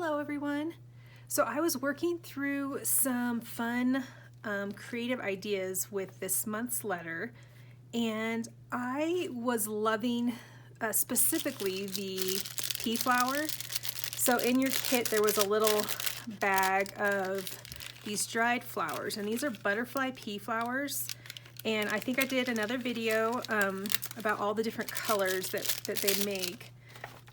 Hello everyone. So I was working through some fun creative ideas with this month's letter, and I was loving specifically the pea flower. So in your kit there was a little bag of these dried flowers, and these are butterfly pea flowers. And I think I did another video about all the different colors that they make.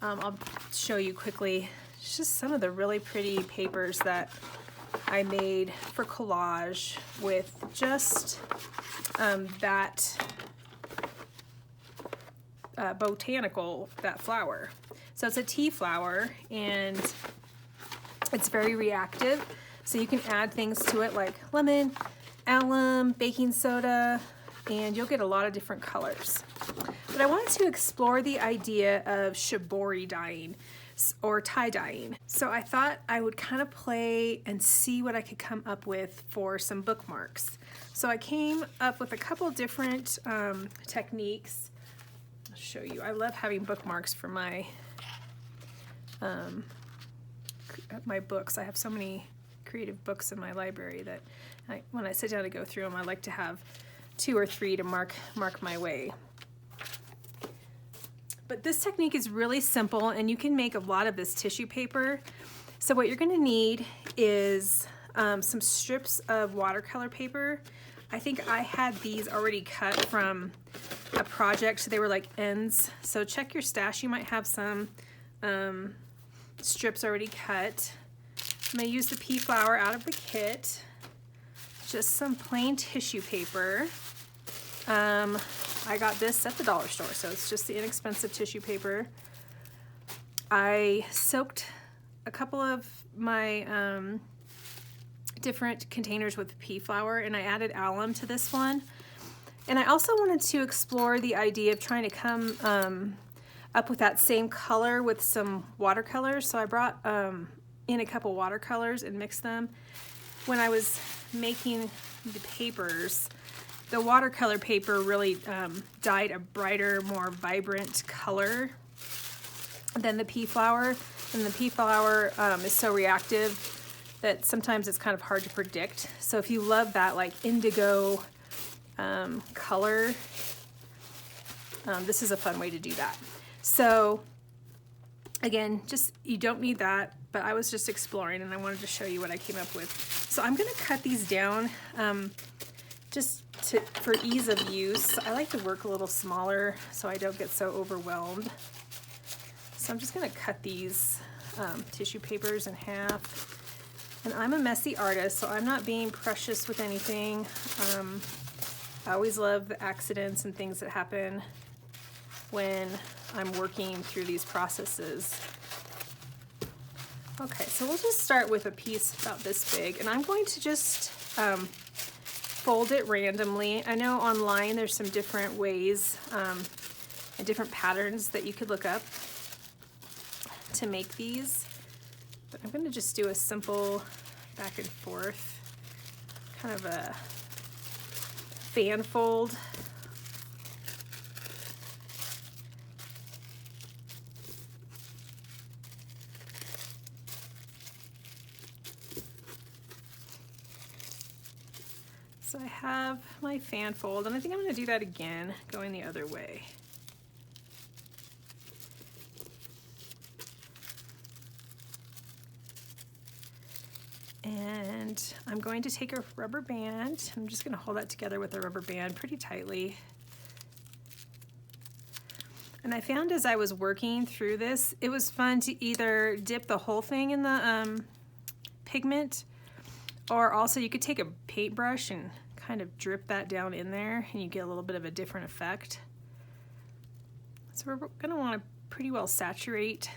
I'll show you quickly. It's just some of the really pretty papers that I made for collage with just that that flower. So it's a tea flower, and it's very reactive. So you can add things to it like lemon, alum, baking soda, and you'll get a lot of different colors. But I wanted to explore the idea of shibori dyeing or tie dyeing. So I thought I would kind of play and see what I could come up with for some bookmarks. So I came up with a couple different techniques. I'll show you. I love having bookmarks for my my books. I have so many creative books in my library that when I sit down to go through them, I like to have 2 or 3 to mark my way. But this technique is really simple, and you can make a lot of this tissue paper. So what you're going to need is some strips of watercolor paper. I think I had these already cut from a project, so they were like ends. So check your stash, you might have some strips already cut. I'm going to use the pea flower out of the kit, just some plain tissue paper. I got this at the dollar store, so it's just the inexpensive tissue paper. I soaked a couple of my different containers with pea flower, and I added alum to this one. And I also wanted to explore the idea of trying to come up with that same color with some watercolors. So I brought in a couple watercolors and mixed them. When I was making the papers, the watercolor paper really dyed a brighter, more vibrant color than the pea flower. And the pea flower is so reactive that sometimes it's kind of hard to predict. So if you love that like indigo color, this is a fun way to do that. So again, just you don't need that, but I was just exploring and I wanted to show you what I came up with. So I'm gonna cut these down just for ease of use. I like to work a little smaller so I don't get so overwhelmed. So I'm just gonna cut these tissue papers in half. And I'm a messy artist, so I'm not being precious with anything. I always love the accidents and things that happen when I'm working through these processes. Okay, so we'll just start with a piece about this big, and I'm going to just fold it randomly. I know online there's some different ways and different patterns that you could look up to make these, but I'm going to just do a simple back and forth, kind of a fan fold. So I have my fan fold, and I think I'm going to do that again, going the other way. And I'm going to take a rubber band. I'm just going to hold that together with a rubber band pretty tightly. And I found as I was working through this, it was fun to either dip the whole thing in the pigment, or also you could take a paintbrush and kind of drip that down in there, and you get a little bit of a different effect. So we're going to want to pretty well saturate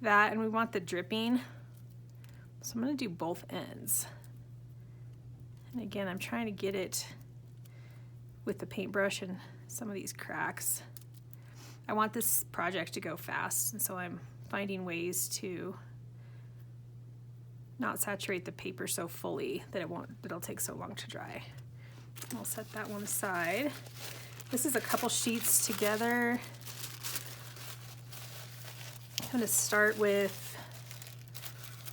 that, and we want the dripping. So I'm going to do both ends. And again, I'm trying to get it with the paintbrush and some of these cracks. I want this project to go fast, and so I'm finding ways to not saturate the paper so fully that it'll take so long to dry. I'll set that one aside. This is a couple sheets together. I'm going to start with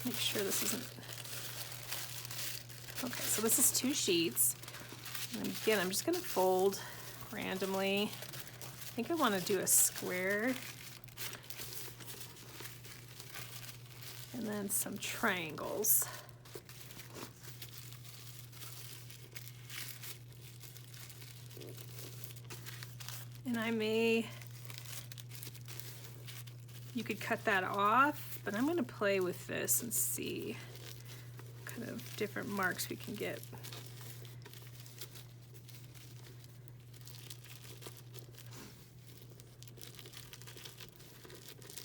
Make sure this isn't, okay, so this is 2 sheets. And again, I'm just gonna fold randomly. I think I wanna do a square. And then some triangles. And you could cut that off, but I'm going to play with this and see what kind of different marks we can get.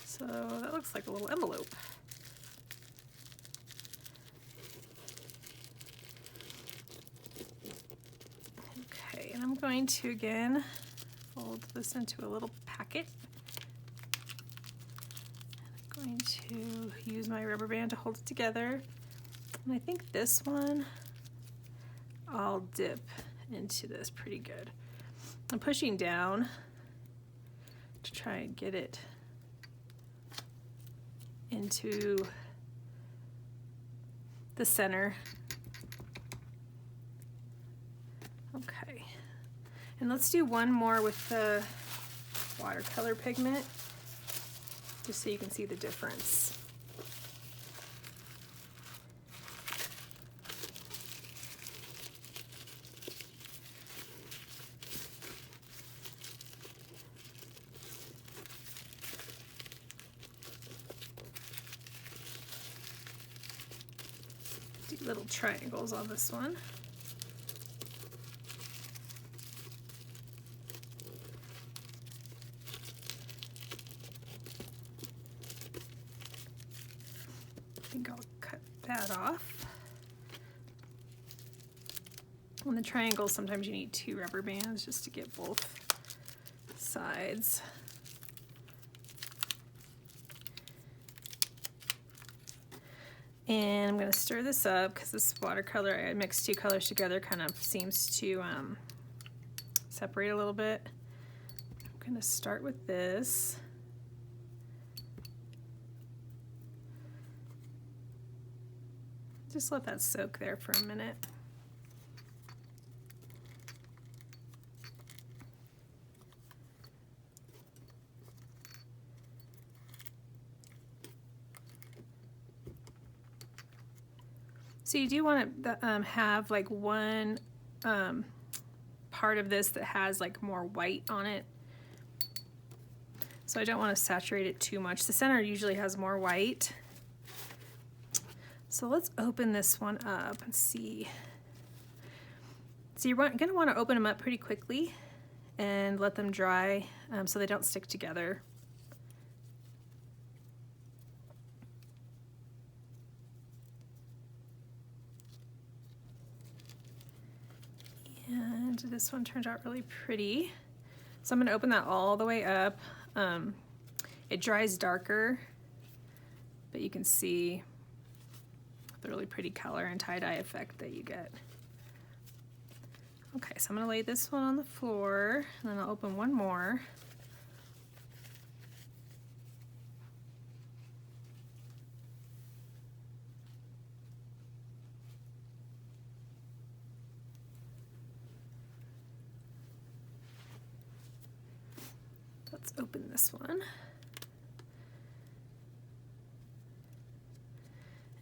So that looks like a little envelope. Okay, and I'm going to again fold this into a little packet. I'm going to use my rubber band to hold it together. And I think this one I'll dip into this pretty good. I'm pushing down to try and get it into the center. Okay, and let's do one more with the watercolor pigment, just so you can see the difference. Do little triangles on this one. I think I'll cut that off. On the triangles, sometimes you need 2 rubber bands just to get both sides. And I'm going to stir this up because this watercolor, I mixed 2 colors together, kind of seems to separate a little bit. I'm going to start with this. Just let that soak there for a minute. So you do want to have like one part of this that has like more white on it. So I don't want to saturate it too much. The center usually has more white. So let's open this one up and see. So you're going to want to open them up pretty quickly and let them dry so they don't stick together. And this one turned out really pretty. So I'm going to open that all the way up. It dries darker, but you can see the really pretty color and tie-dye effect that you get. Okay, so I'm going to lay this one on the floor, and then I'll open one more. Let's open this one.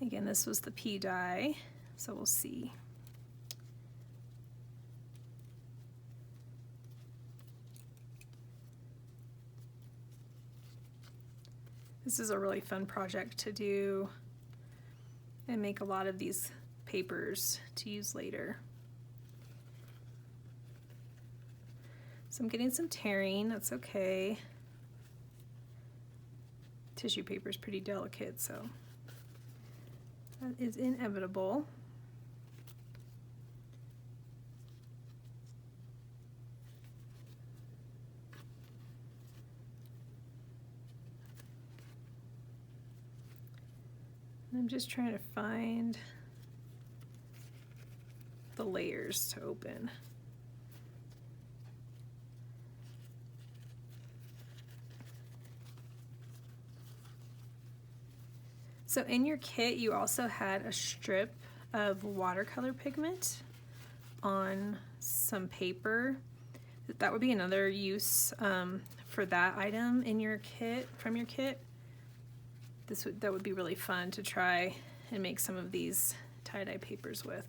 Again, this was the pea dye, so we'll see. This is a really fun project to do and make a lot of these papers to use later. So I'm getting some tearing, that's okay. Tissue paper is pretty delicate, so that is inevitable. And I'm just trying to find the layers to open. So in your kit, you also had a strip of watercolor pigment on some paper. That would be another use for that item in your kit, from your kit. That would be really fun to try and make some of these tie-dye papers with.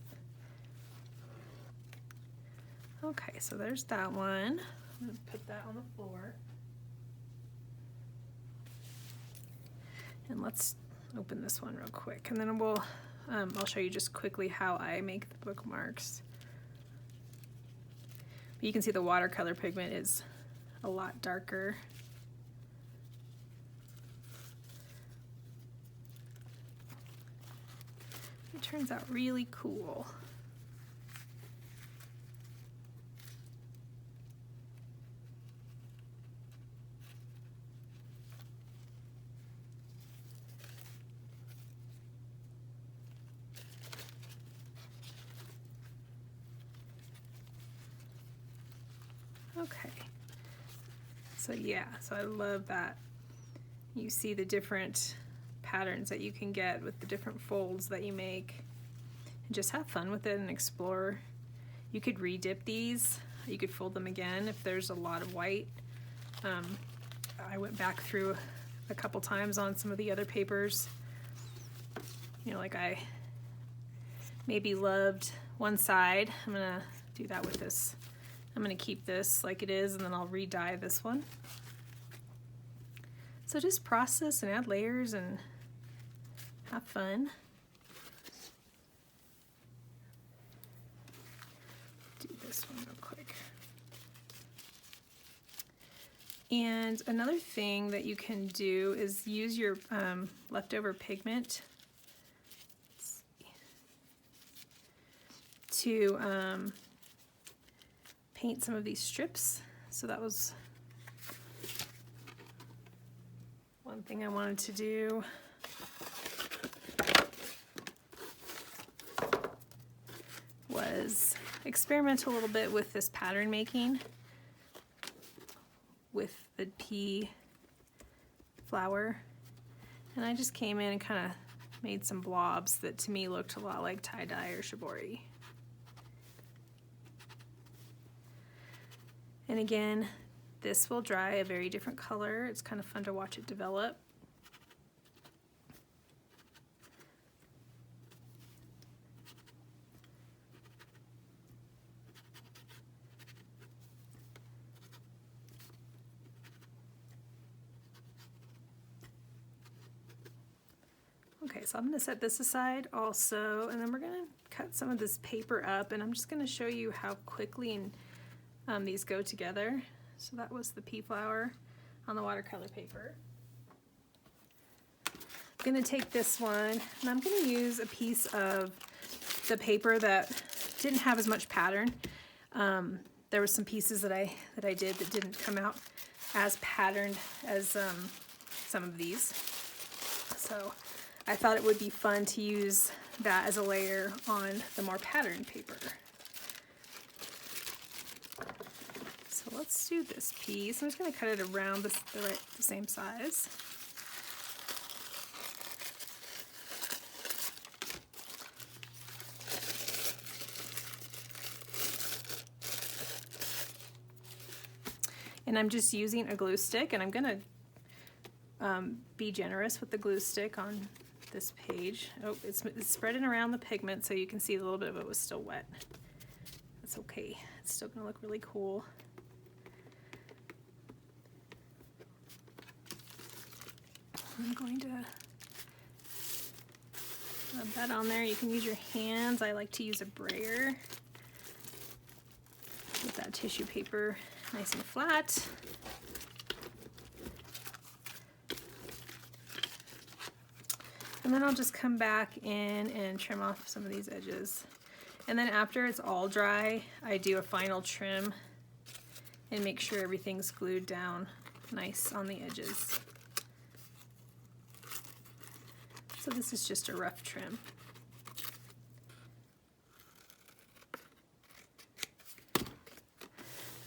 Okay, so there's that one. I'm gonna put that on the floor. And let's open this one real quick, and then I'll show you just quickly how I make the bookmarks. But you can see the watercolor pigment is a lot darker. It turns out really cool. Okay, so yeah, so I love that. You see the different patterns that you can get with the different folds that you make. And just have fun with it and explore. You could re-dip these. You could fold them again if there's a lot of white. I went back through a couple times on some of the other papers. You know, like I maybe loved one side. I'm gonna do that with this. I'm going to keep this like it is, and then I'll re-dye this one. So just process and add layers and have fun. Do this one real quick. And another thing that you can do is use your leftover pigment to paint some of these strips. So that was one thing I wanted to do. Was experiment a little bit with this pattern making with the pea flower. And I just came in and kind of made some blobs that to me looked a lot like tie-dye or shibori. And again, this will dry a very different color. It's kind of fun to watch it develop. Okay, so I'm going to set this aside also, and then we're going to cut some of this paper up, and I'm just going to show you how quickly these go together. So that was the pea flower on the watercolor paper. I'm going to take this one, and I'm going to use a piece of the paper that didn't have as much pattern. There were some pieces that I did that didn't come out as patterned as some of these. So I thought it would be fun to use that as a layer on the more patterned paper. So let's do this piece. I'm just going to cut it around the same size. And I'm just using a glue stick, and I'm going to be generous with the glue stick on this page. Oh, it's spreading around the pigment, so you can see a little bit of it was still wet. That's okay. It's still going to look really cool. I'm going to rub that on there. You can use your hands. I like to use a brayer. Get that tissue paper nice and flat. And then I'll just come back in and trim off some of these edges. And then after it's all dry, I do a final trim and make sure everything's glued down nice on the edges. So this is just a rough trim.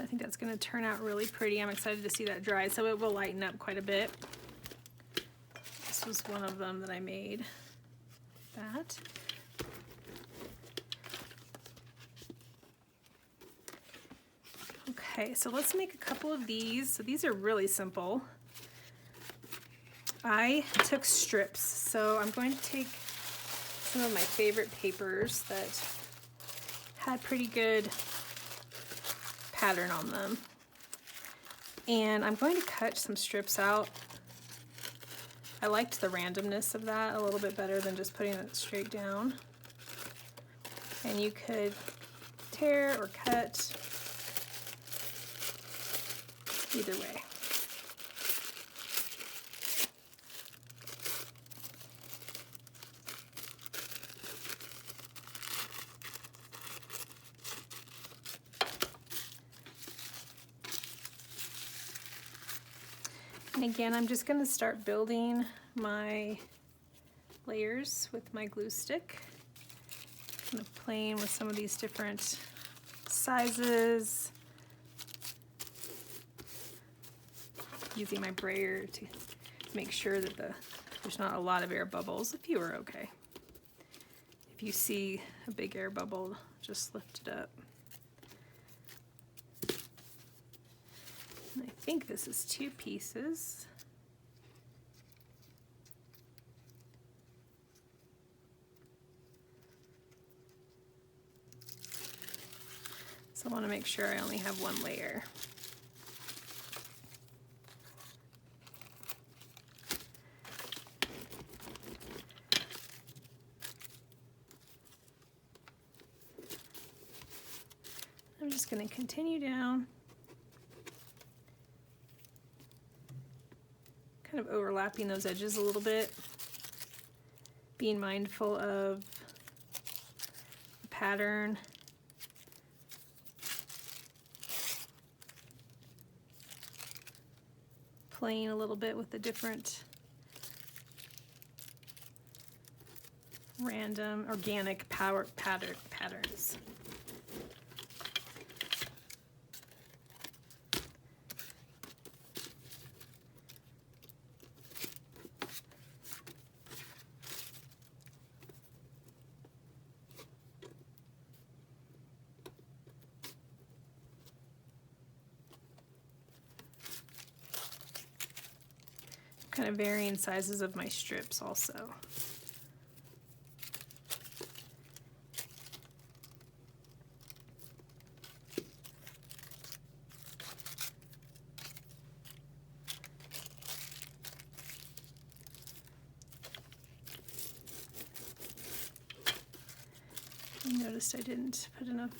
I think that's going to turn out really pretty. I'm excited to see that dry, so it will lighten up quite a bit. Just This was one of them that I made. That. Okay, so let's make a couple of these. So these are really simple. I took strips, so I'm going to take some of my favorite papers that had pretty good pattern on them. And I'm going to cut some strips out. I liked the randomness of that a little bit better than just putting it straight down. And you could tear or cut either way. And again, I'm just going to start building my layers with my glue stick. Kind of playing with some of these different sizes. Using my brayer to make sure that there's not a lot of air bubbles. A few are okay. If you see a big air bubble, just lift it up. And I think this is 2 pieces. So I want to make sure I only have 1 layer. I'm just going to continue down, kind of overlapping those edges a little bit, being mindful of the pattern. Playing a little bit with the different random organic patterns. Kind of varying sizes of my strips also. I noticed I didn't put enough .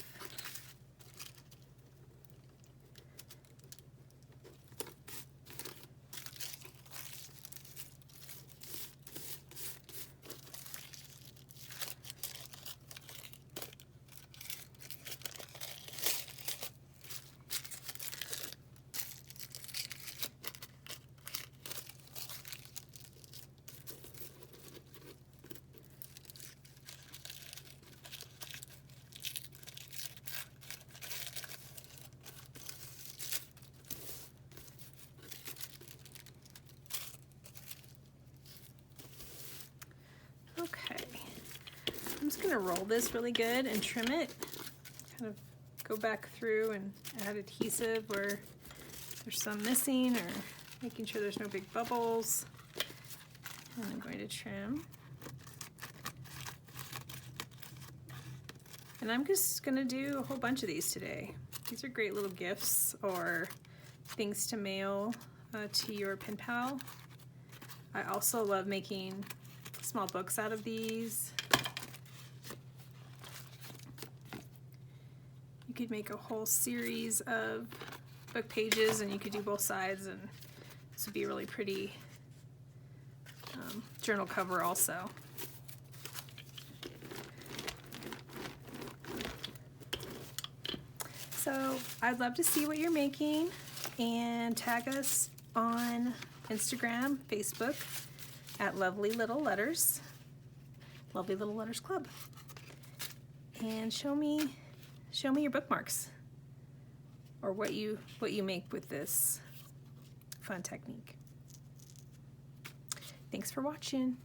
Okay, I'm just gonna roll this really good and trim it. Kind of go back through and add adhesive where there's some missing, or making sure there's no big bubbles. And I'm going to trim. And I'm just gonna do a whole bunch of these today. These are great little gifts or things to mail to your pen pal. I also love making small books out of these. You could make a whole series of book pages, and you could do both sides, and this would be a really pretty journal cover also. So I'd love to see what you're making, and tag us on Instagram, Facebook at Lovely Little Letters, Lovely Little Letters Club, and show me your bookmarks or what you make with this fun technique. Thanks for watching.